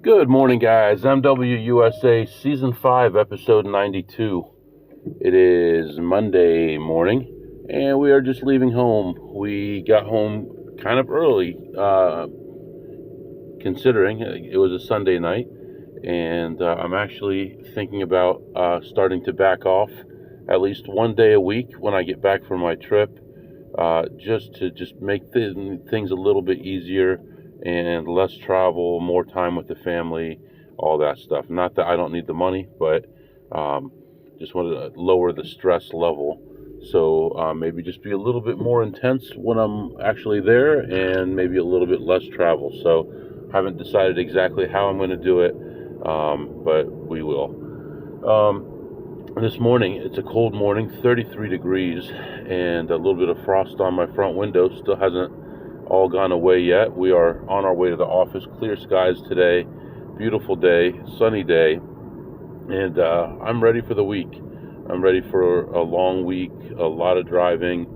Good morning, guys. MWUSA Season 5, Episode 92. It is Monday morning, and we are just leaving home. We got home kind of early, considering it was a Sunday night, and I'm actually thinking about starting to back off at least one day a week when I get back from my trip, just to make things a little bit easier and less travel, more time with the family, all that stuff. Not that I don't need the money, but just want to lower the stress level. So maybe just be a little bit more intense when I'm actually there, and maybe a little bit less travel. So haven't decided exactly how I'm going to do it, but we will. This morning, it's a cold morning, 33 degrees, and a little bit of frost on my front window. Still hasn't all gone away yet. We are on our way to the office. Clear skies today, beautiful day, sunny day, and I'm ready for the week. I'm ready for a long week, a lot of driving,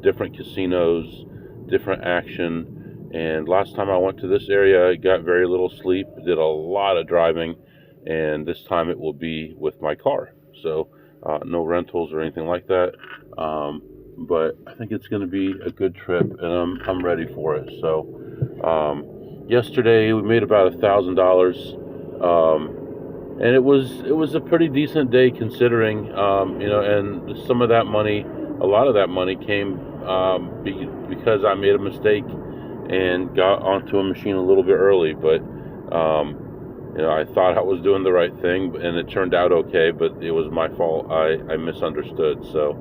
different casinos, different action. And last time I went to this area, I got very little sleep, did a lot of driving, and this time it will be with my car. So no rentals or anything like that. But I think it's going to be a good trip, and I'm ready for it. So yesterday we made about $1,000. And it was a pretty decent day considering, and some of that money, a lot of that money came because I made a mistake and got onto a machine a little bit early. But I thought I was doing the right thing, and it turned out okay. But it was my fault. I misunderstood. So,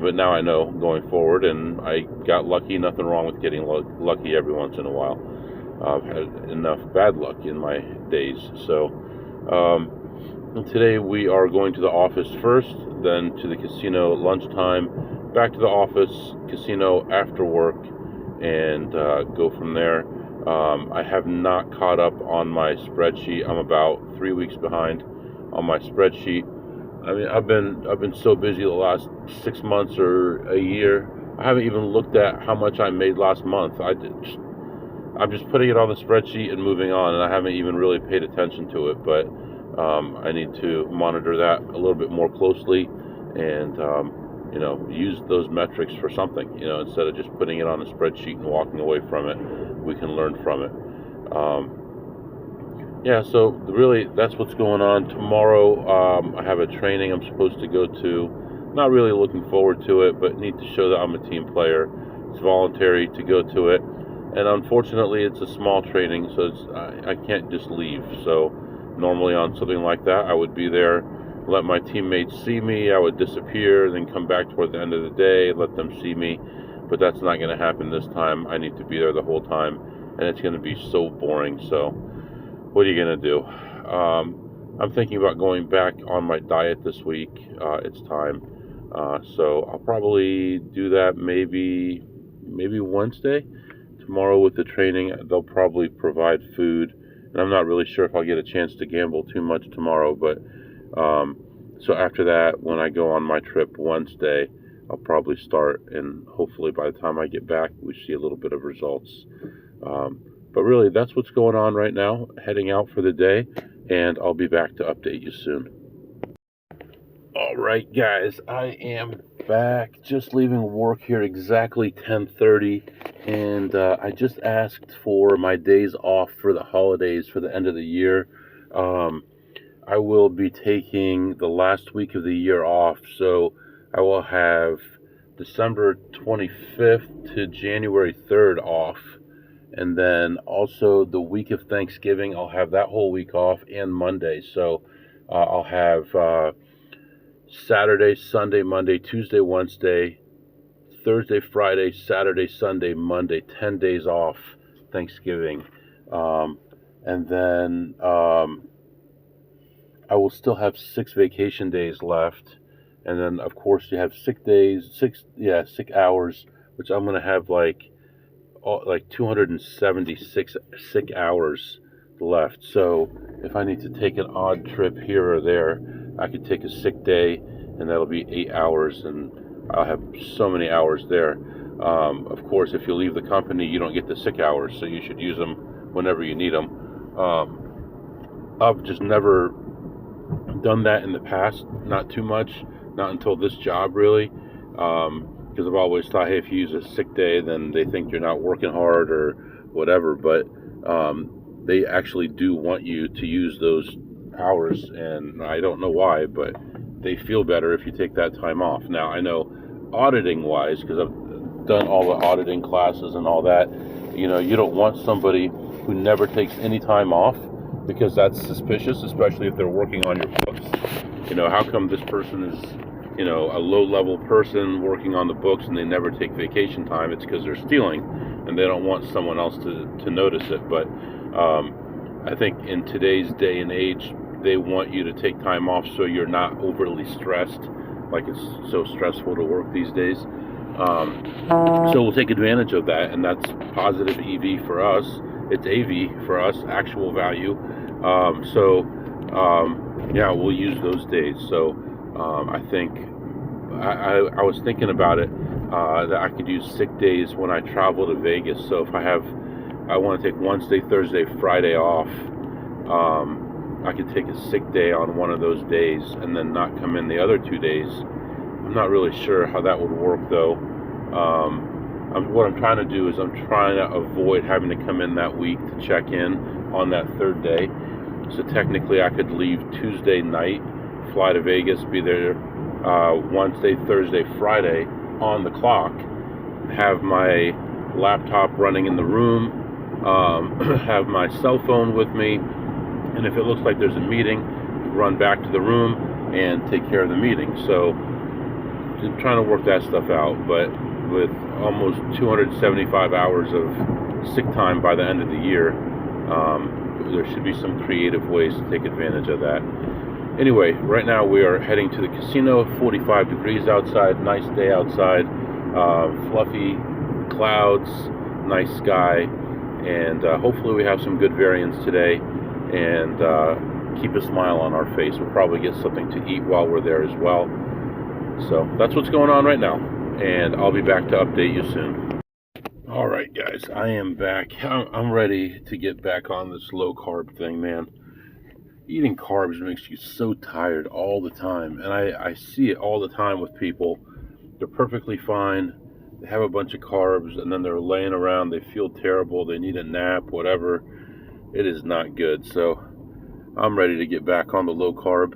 but now I know going forward, and I got lucky. Nothing wrong with getting lucky every once in a while. I've had enough bad luck in my days. So. Today we are going to the office first, then to the casino at lunchtime, back to the office, casino after work, and go from there. I have not caught up on my spreadsheet. I'm about 3 weeks behind on my spreadsheet. I mean, I've been so busy the last 6 months or a year. I haven't even looked at how much I made last month. I'm just putting it on the spreadsheet and moving on, and I haven't even really paid attention to it, but I need to monitor that a little bit more closely and, use those metrics for something, instead of just putting it on a spreadsheet and walking away from it. We can learn from it. So really that's what's going on. Tomorrow I have a training I'm supposed to go to. Not really looking forward to it, but need to show that I'm a team player. It's voluntary to go to it. And unfortunately, it's a small training, so I can't just leave. So normally on something like that, I would be there, let my teammates see me, I would disappear, then come back toward the end of the day, let them see me. But that's not going to happen this time. I need to be there the whole time, and it's going to be so boring. So what are you going to do? I'm thinking about going back on my diet this week. It's time. So I'll probably do that maybe Wednesday. Tomorrow with the training, they'll probably provide food, and I'm not really sure if I'll get a chance to gamble too much tomorrow, but so after that, when I go on my trip Wednesday, I'll probably start, and hopefully by the time I get back, we see a little bit of results. But really, that's what's going on right now, heading out for the day, and I'll be back to update you soon. All right, guys, I am back, just leaving work here exactly 10:30, and I just asked for my days off for the holidays for the end of the year. I will be taking the last week of the year off, so I will have December 25th to January 3rd off, and then also the week of Thanksgiving, I'll have that whole week off, and Monday. So I'll have Saturday, Sunday, Monday, Tuesday, Wednesday, Thursday, Friday, Saturday, Sunday, Monday, 10 days off Thanksgiving. And then I will still have 6 vacation days left. And then, of course, you have sick days, sick hours, which I'm going to have like 276 sick hours left. So if I need to take an odd trip here or there, I could take a sick day, and that'll be 8 hours, and I'll have so many hours there. Of course, if you leave the company, you don't get the sick hours, so you should use them whenever you need them. I've just never done that in the past, not too much, not until this job really, because I've always thought, hey, if you use a sick day, then they think you're not working hard or whatever, but they actually do want you to use those hours, and I don't know why, but they feel better if you take that time off. Now, I know auditing wise, because I've done all the auditing classes and all that, you don't want somebody who never takes any time off, because that's suspicious, especially if they're working on your books. How come this person is, a low-level person working on the books and they never take vacation time? It's because they're stealing, and they don't want someone else to notice it. But I think in today's day and age, they want you to take time off so you're not overly stressed, like it's so stressful to work these days. So we'll take advantage of that, and that's positive EV for us. It's AV for us, actual value. Yeah, we'll use those days. So I think I was thinking about it, that I could use sick days when I travel to Vegas. So if I want to take Wednesday, Thursday, Friday off, I could take a sick day on one of those days and then not come in the other 2 days. I'm not really sure how that would work though. What I'm trying to do is I'm trying to avoid having to come in that week to check in on that third day. So technically I could leave Tuesday night, fly to Vegas, be there Wednesday, Thursday, Friday on the clock, have my laptop running in the room, have my cell phone with me, and if it looks like there's a meeting, run back to the room and take care of the meeting. So I'm trying to work that stuff out, but with almost 275 hours of sick time by the end of the year, there should be some creative ways to take advantage of that. Anyway, right now we are heading to the casino. 45 degrees outside, nice day outside, fluffy clouds, nice sky, and hopefully we have some good variance today and keep a smile on our face. We'll probably get something to eat while we're there as well. So that's what's going on right now, and I'll be back to update you soon. All right, guys, I am back. I'm ready to get back on this low carb thing, man. Eating carbs makes you so tired all the time, and I see it all the time with people. They're perfectly fine. They have a bunch of carbs, and then they're laying around. They feel terrible. They need a nap, whatever. It is not good. So I'm ready to get back on the low carb.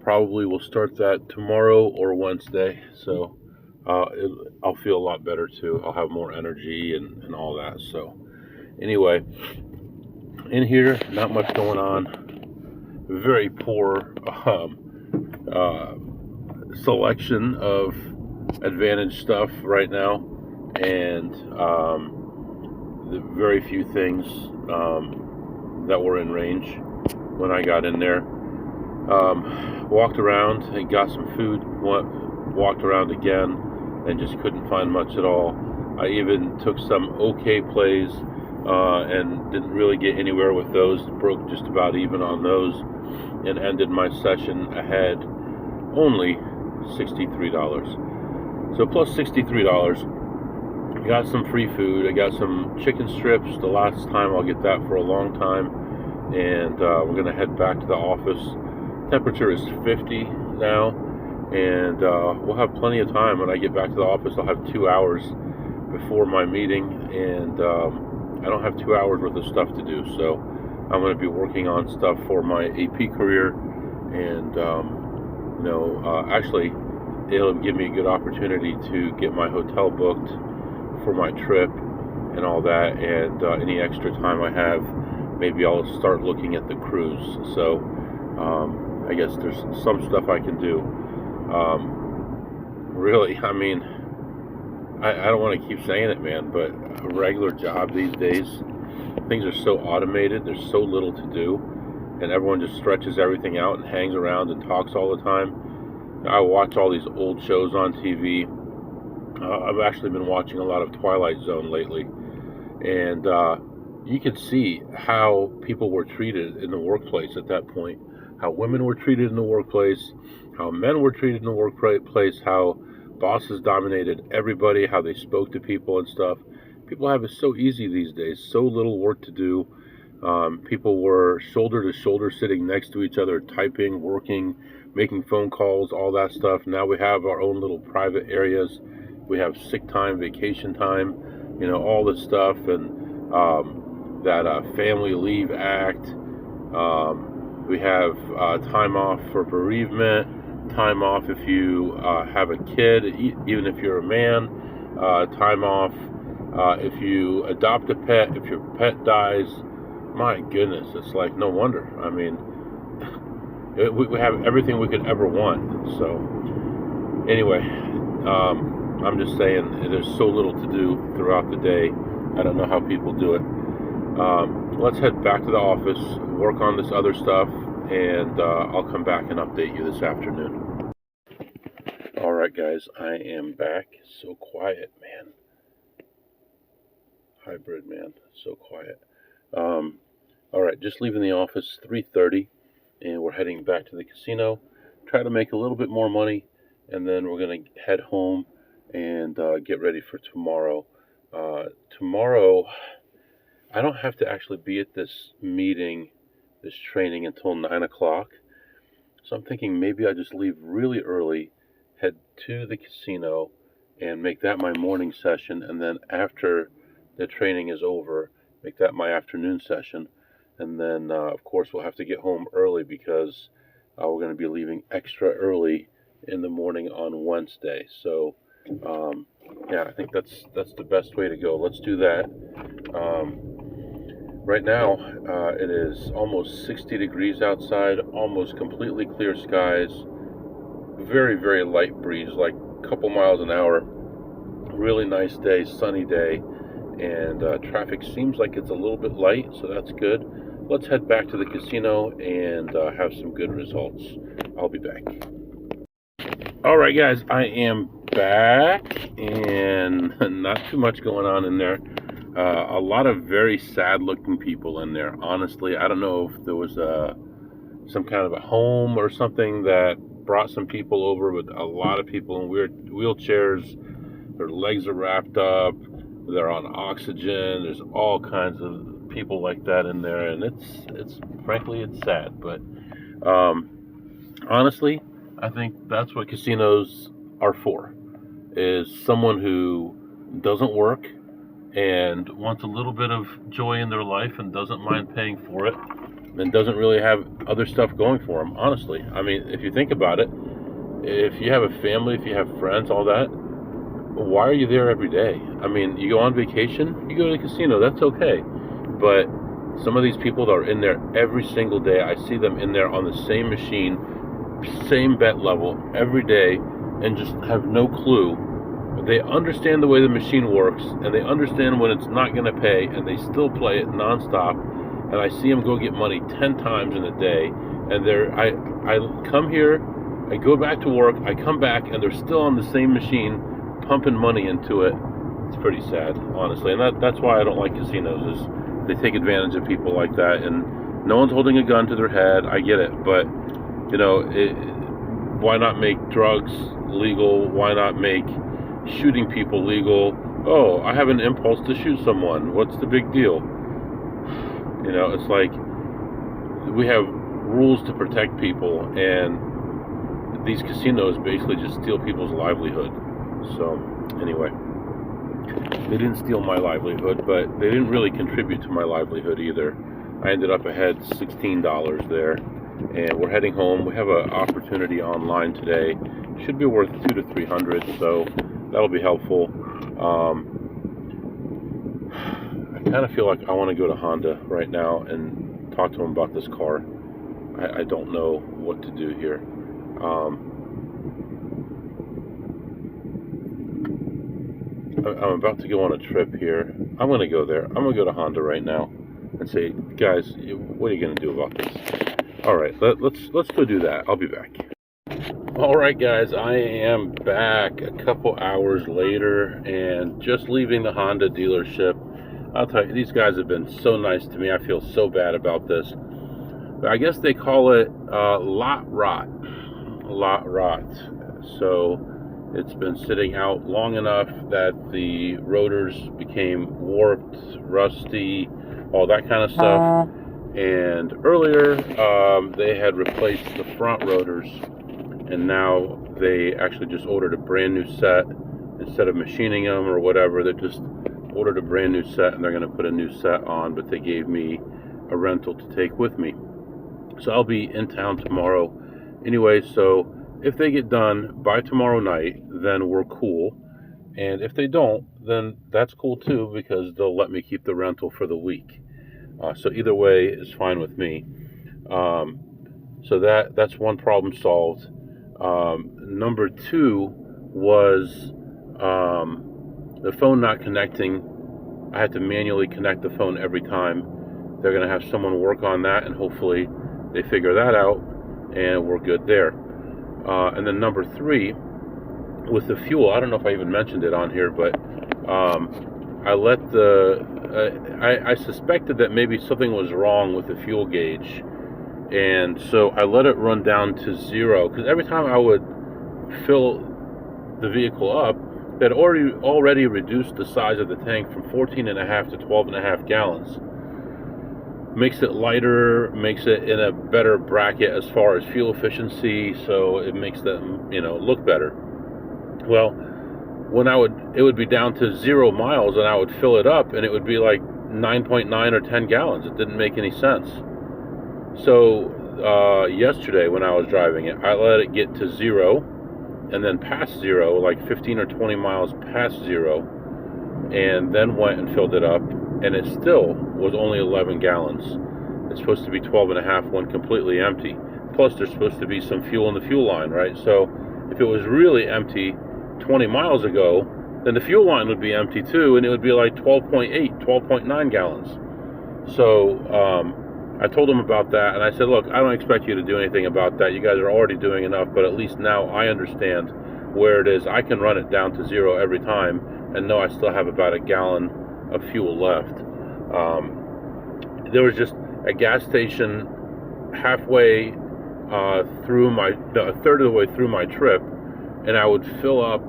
Probably will start that tomorrow or Wednesday. So I'll feel a lot better too. I'll have more energy and all that. So anyway, in here, not much going on. Very poor selection of Advantage stuff right now, and very few things that were in range when I got in there. Walked around and got some food, walked around again and just couldn't find much at all. I even took some okay plays and didn't really get anywhere with those. Broke just about even on those and ended my session ahead only $63. So plus $63, got some free food. I got some chicken strips, the last time. I'll get that for a long time, and we're gonna head back to the office. Temperature is 50 now, and we'll have plenty of time. When I get back to the office, I'll have 2 hours before my meeting, and I don't have 2 hours worth of stuff to do, so I'm going to be working on stuff for my AP career, and actually it'll give me a good opportunity to get my hotel booked for my trip and all that, and any extra time I have, maybe I'll start looking at the cruise. So I guess there's some stuff I can do. Really, I mean, I don't want to keep saying it, man, but a regular job these days, things are so automated, there's so little to do, and everyone just stretches everything out and hangs around and talks all the time. I watch all these old shows on TV. I've actually been watching a lot of Twilight Zone lately, and you can see how people were treated in the workplace at that point, how women were treated in the workplace, how men were treated in the workplace, how bosses dominated everybody, how they spoke to people and stuff. People have it so easy these days, so little work to do. People were shoulder to shoulder sitting next to each other, typing, working, making phone calls, all that stuff. Now we have our own little private areas. We have sick time, vacation time, all this stuff, and that Family Leave Act. We have time off for bereavement, time off if you have a kid, even if you're a man, time off if you adopt a pet, if your pet dies. My goodness, it's like no wonder. I mean, we have everything we could ever want. So anyway, I'm just saying there's so little to do throughout the day. I don't know how people do it. Let's head back to the office, work on this other stuff, and I'll come back and update you this afternoon. All right, guys, I am back. So quiet, man. Hybrid, man. So quiet. All right, just leaving the office, 3:30, and we're heading back to the casino. Try to make a little bit more money, and then we're going to head home and get ready for tomorrow. Tomorrow, I don't have to actually be at this meeting, this training, until 9 o'clock. So I'm thinking maybe I just leave really early, head to the casino, and make that my morning session, and then after the training is over, make that my afternoon session. And then, of course, we'll have to get home early because we're going to be leaving extra early in the morning on Wednesday. So, yeah, I think that's the best way to go. Let's do that. Right now, it is almost 60 degrees outside, almost completely clear skies, very, very light breeze, like a couple miles an hour. Really nice day, sunny day, and traffic seems like it's a little bit light, so that's good. Let's head back to the casino and have some good results. I'll be back. All right, guys, I am back, and not too much going on in there. A lot of very sad-looking people in there. Honestly, I don't know if there was some kind of a home or something that brought some people over, with a lot of people in weird wheelchairs. Their legs are wrapped up. They're on oxygen. There's all kinds of people like that in there, and it's frankly, it's sad. But honestly, I think that's what casinos are for, is someone who doesn't work and wants a little bit of joy in their life and doesn't mind paying for it and doesn't really have other stuff going for them. Honestly, I mean, if you think about it, if you have a family, if you have friends, all that, why are you there every day? I mean, you go on vacation, you go to the casino, that's okay. But some of these people that are in there every single day, I see them in there on the same machine, same bet level every day, and just have no clue. They understand the way the machine works, and they understand when it's not going to pay, and they still play it nonstop. And I see them go get money 10 times in a day, and I come here, I go back to work, I come back, and they're still on the same machine, pumping money into it. It's pretty sad, honestly, and that's why I don't like casinos. Is they take advantage of people like that, and no one's holding a gun to their head. I get it, but why not make drugs legal? Why not make shooting people legal? Oh, I have an impulse to shoot someone. What's the big deal? It's like we have rules to protect people, and these casinos basically just steal people's livelihood. So anyway, they didn't steal my livelihood, but they didn't really contribute to my livelihood either. I ended up ahead $16 there, and we're heading home. We have an opportunity online today. Should be worth $200 to $300, so that'll be helpful. I kind of feel like I want to go to Honda right now and talk to them about this car. I don't know what to do here. I'm about to go on a trip here. I'm going to go there. I'm going to go to Honda right now and say, guys, what are you going to do about this? All right, let's go do that. I'll be back. All right, guys, I am back a couple hours later and just leaving the Honda dealership. I'll tell you, these guys have been so nice to me. I feel so bad about this. But I guess they call it lot rot. So It's been sitting out long enough that the rotors became warped, rusty, all that kind of stuff. And earlier, they had replaced the front rotors, and now they actually just ordered a brand new set. Instead of machining them or whatever, they just ordered a brand new set, and they're going to put a new set on, but they gave me a rental to take with me. So I'll be in town tomorrow anyway, so if they get done by tomorrow night, then we're cool. And if they don't, then that's cool too, because they'll let me keep the rental for the week. So either way is fine with me. So that's one problem solved. Number two was the phone not connecting. I had to manually connect the phone every time. They're going to have someone work on that, and hopefully they figure that out, and we're good there. And then number three, with the fuel, I don't know if I even mentioned it on here, but I let I suspected that maybe something was wrong with the fuel gauge, and so I let it run down to 0, because every time I would fill the vehicle up, that already reduced the size of the tank from 14.5 to 12.5 gallons. Makes it lighter, makes it in a better bracket as far as fuel efficiency, so it makes them, look better. Well, when it would be down to 0 miles, and I would fill it up, and it would be like 9.9 or 10 gallons. It didn't make any sense. So yesterday when I was driving it, I let it get to 0, and then past 0, like 15 or 20 miles past 0, and then went and filled it up, and it still was only 11 gallons. It's supposed to be 12.5 when completely empty. Plus, there's supposed to be some fuel in the fuel line, right? So if it was really empty 20 miles ago, then the fuel line would be empty too, and it would be like 12.8, 12.9 gallons. So I told them about that, and I said, look, I don't expect you to do anything about that. You guys are already doing enough, but at least now I understand where it is. I can run it down to 0 every time and know I still have about a gallon of fuel left. There was just a gas station halfway through a third of the way through my trip, and I would fill up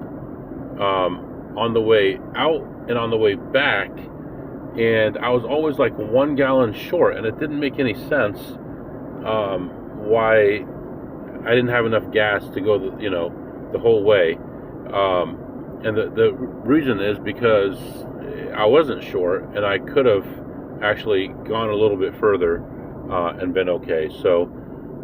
on the way out and on the way back, and I was always like 1 gallon short, and it didn't make any sense why I didn't have enough gas to go the whole way. And the reason is because I wasn't short, and I could have actually gone a little bit further and been okay. So,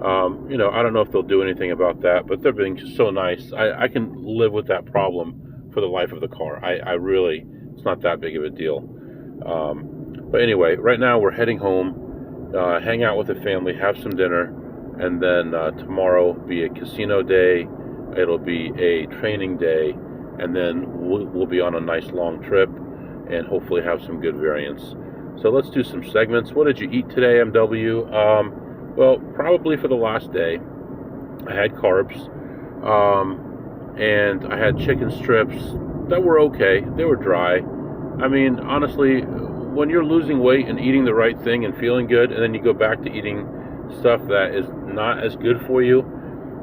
I don't know if they'll do anything about that, but they're being so nice. I can live with that problem for the life of the car. I really, it's not that big of a deal. But anyway, right now we're heading home, hang out with the family, have some dinner, and then tomorrow be a casino day. It'll be a training day, and then we'll be on a nice long trip and hopefully have some good variants. So let's do some segments. What did you eat today, MW? Well, probably for the last day, I had carbs, and I had chicken strips that were okay. They were dry. I mean, honestly, when you're losing weight and eating the right thing and feeling good, and then you go back to eating stuff that is not as good for you,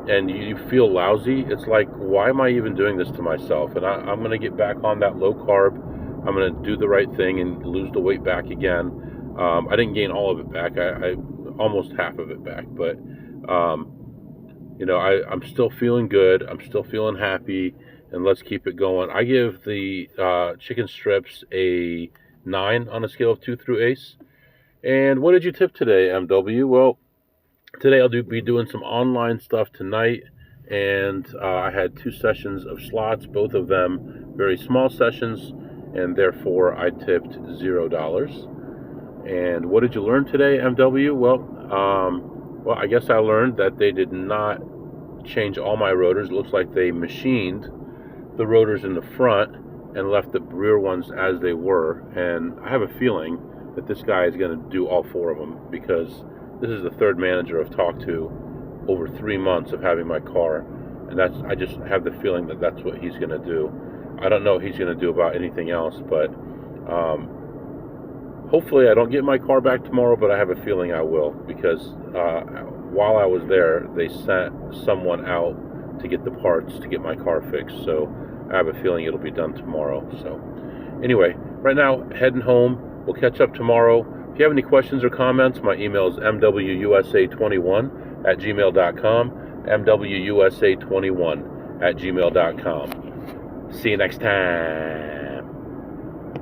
and you feel lousy, it's like, why am I even doing this to myself? And I'm going to get back on that low carb. I'm going to do the right thing and lose the weight back again. I didn't gain all of it back. I almost half of it back, but I'm still feeling good. I'm still feeling happy, and let's keep it going. I give the chicken strips a 9 on a scale of 2 through ace. And what did you tip today, MW? Well, today I'll be doing some online stuff tonight, and I had 2 sessions of slots, both of them very small sessions, and therefore I tipped $0. And what did you learn today, MW? Well, I guess I learned that they did not change all my rotors. It looks like they machined the rotors in the front and left the rear ones as they were. And I have a feeling that this guy is going to do all 4 of them, because this is the 3rd manager I've talked to over 3 months of having my car, and I just have the feeling that that's what he's going to do. I don't know what he's going to do about anything else, but hopefully I don't get my car back tomorrow, but I have a feeling I will, because while I was there, they sent someone out to get the parts to get my car fixed. So I have a feeling it'll be done tomorrow. So anyway, right now, heading home. We'll catch up tomorrow. If you have any questions or comments, my email is mwusa21@gmail.com, mwusa21@gmail.com. See you next time.